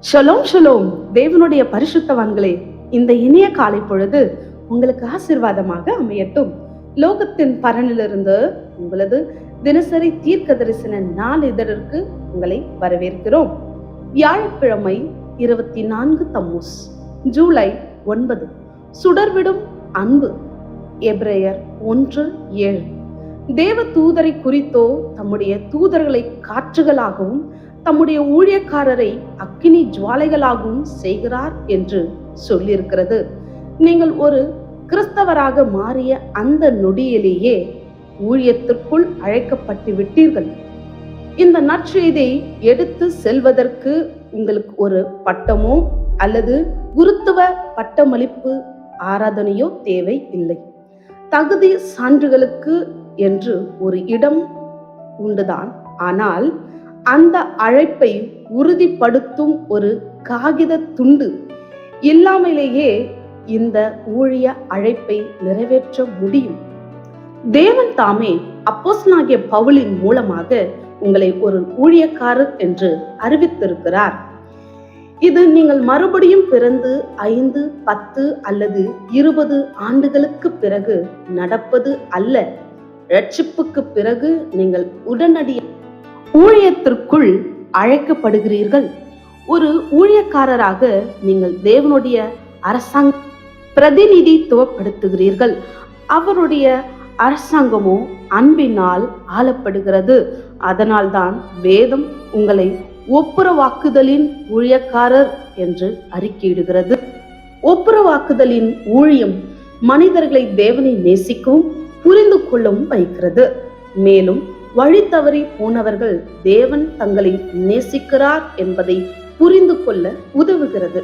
Shalom shalom. தேவனுடைய பரிசுத்தவான்களே, இந்த இனிய காலை பொழுது உங்களுக்கு ஆசீர்வாதமாக அமையட்டும். லோகத்தின் பரனிலிருந்து உங்களது தினசரி தீர்க்க தரிசன நாளிதழிற்கு உங்களை வரவேற்கிறோம். வியாழக்கிழமை 24 தம்மூஸ், ஜூலை 9. சுடர்விடும் அன்பு. எபிரேயர் 1:7. தேவ தூதரை குறித்தோ தம்முடைய தூதர்களை காற்றுகளாகவும் தம்முடைய ஊழியக்காரரை அக்கினி ஜுவாலைகளாகவும் செய்கிறார் என்று சொல்லியிருக்கிறது. நீங்கள் ஒரு கிறிஸ்தவராக மாறிய அந்த நொடியிலேயே ஊழியத்திற்குள் அழைக்கப்பட்டு விட்டீர்கள். இந்த நற்செய்தியை எடுத்து செல்வதற்கு உங்களுக்கு ஒரு பட்டமோ அல்லது குருத்துவ பட்டமளிப்பு ஆராதனையோ தேவை இல்லை. தகுதி சான்றுகளுக்கு என்று ஒரு இடம் உண்டுதான். ஆனால் அந்த அழைப்பை உறுதிப்படுத்தும் ஒரு காகித துண்டு இல்லாமலேயே இந்த ஊழிய அழைப்பை நிறைவேற்ற முடியும். தேவன் தாமே அப்போஸ்தலனாகிய பவுலின் மூலமாக உங்களை ஒரு ஊழியக்காரர் என்று அறிவித்திருக்கிறார். இது நீங்கள் மறுபடியும் பிறந்து 5, 10 அல்லது 20 ஆண்டுகளுக்கு பிறகு நடப்பது அல்ல. ரட்சிப்புக்கு பிறகு நீங்கள் உடனடியாக ஊழியத்திற்குள் அழைக்கப்படுகிறீர்கள். ஒரு ஊழியக்காரராக நீங்கள் தேவனுடைய அரசாங்க பிரதிநிதித்துவப்படுத்துகிறீர்கள். அவருடைய அரசாங்கமோ அன்பினால் ஆளப்படுகிறது. அதனால்தான் வேதம் உங்களை ஒப்புரவாக்குதலின் ஊழியக்காரர் என்று அறிக்கையிடுகிறது. ஒப்புரவாக்குதலின் ஊழியம் மனிதர்களை தேவனை நேசிக்கவும் புரிந்து கொள்ளவும் வைக்கிறது. மேலும் வழி தவறி போனவர்கள் தேவன் தங்களை நேசிக்கிறார் என்பதை புரிந்து கொள்ள உதவுகிறது.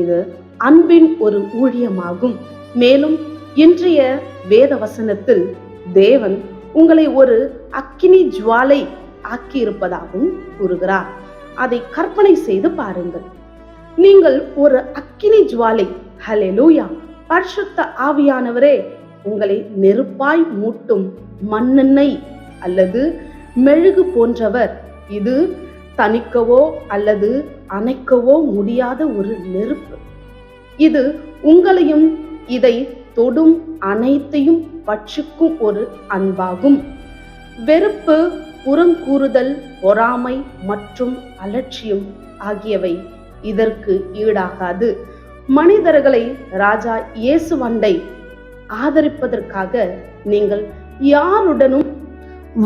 இது அன்பின் ஒரு ஊழியமாகும். மேலும் இன்றைய வேத வசனத்தில் தேவன் உங்களை ஒரு அக்கினி ஜுவாலை ஆக்கியிருப்பதாகவும் கூறுகிறார். அதை கற்பனை செய்து பாருங்கள். நீங்கள் ஒரு அக்கினி ஜுவாலை. ஹல்லேலூயா. பரிசுத்த ஆவியானவரே உங்களை நெருப்பாய் மூட்டும் மண்ணெண்ணெய் அல்லது மெழுகு போன்றவர். இது தணிக்கவோ அல்லது அணைக்கவோ முடியாத ஒரு நெருப்பு. இது உங்களையும் இதை தொடும் அனைத்தையும் பட்சிக்கும் ஒரு அன்பாகும். வெறுப்பு, புறங்கூறுதல், பொறாமை மற்றும் அலட்சியம் ஆகியவை இதற்கு ஈடாகாது. மனிதர்களை ராஜா இயேசுவண்டை ஆதரிப்பதற்காக நீங்கள் யாருடனும்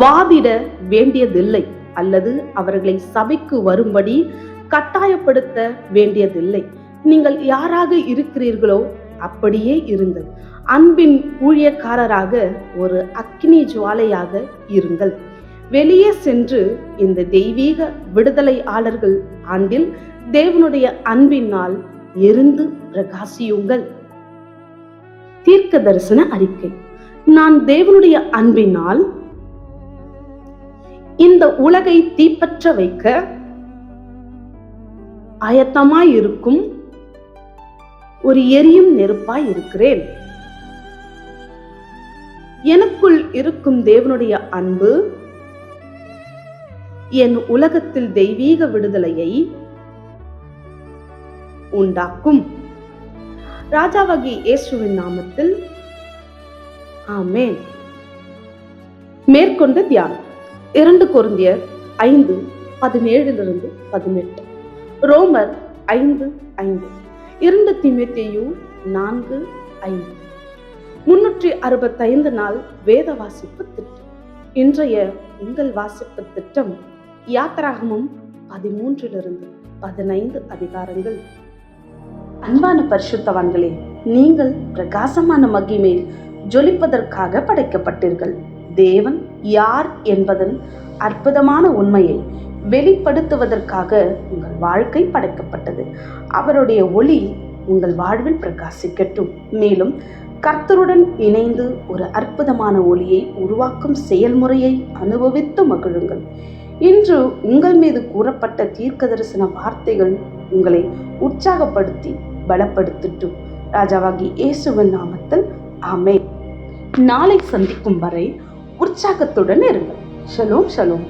வாதிட வேண்டியதில்லை அல்லது அவர்களை சபைக்கு வரும்படி கட்டாயப்படுத்த வேண்டியதில்லை. நீங்கள் யாராக இருக்கிறீர்களோ அப்படியே இருங்கள். அன்பின் ஊழியக்காரராக ஒரு அக்கினி ஜுவாலையாக இருங்கள். வெளியே சென்று இந்த தெய்வீக விடுதலையாளர்கள் ஆண்டில் தேவனுடைய அன்பினால் எரிந்து பிரகாசியுங்கள். தீர்க்க தரிசன அறிக்கை. நான் தேவனுடைய அன்பினால் இந்த உலகை தீப்பற்ற வைக்க ஆயத்தமாயிருக்கும் ஒரு எரியும் நெருப்பாய் இருக்கிறேன். எனக்குள் இருக்கும் தேவனுடைய அன்பு என் உலகத்தில் தெய்வீக விடுதலையை உண்டாக்கும். ராஜாவாகிய இயேசுவின் நாமத்தில் ஆமென். மேற்கொண்ட தியானம் 2 கொரிந்தியர் 5:17-18, ரோமர் 5:5, 2 தீமோத்தேயு 4:5. 365 நாள் வேத வாசிப்பு திட்டம். இன்றைய உங்கள் வாசிப்பு திட்டம் யாத்திராகமம் 13-15 அதிகாரங்கள். அன்பான பரிசுத்தவான்களே, நீங்கள் பிரகாசமான மகிமையில் ஜொலிப்பதற்காக படைக்கப்பட்டீர்கள். தேவன் யார் என்பதன் அற்புதமான உண்மையை வெளிப்படுத்துவதற்காக உங்கள் வாழ்க்கை படைக்கப்பட்டது. அவருடைய ஒளி உங்கள் வாழ்வில் பிரகாசிக்கட்டும். மேலும் கர்த்தருடன் இணைந்து ஒரு அற்புதமான ஒளியை உருவாக்கும் செயல்முறையை அனுபவித்து மகிழுங்கள். இன்று உங்கள் மீது கூறப்பட்ட தீர்க்க தரிசன வார்த்தைகள் உங்களை உற்சாகப்படுத்தி பலப்படுத்தட்டும். ராஜாவாகிய இயேசுவின் நாமத்தில் ஆமென். நாளை சந்திக்கும் வரை உற்சாகத்துடன் இருங்கள். Shalom shalom.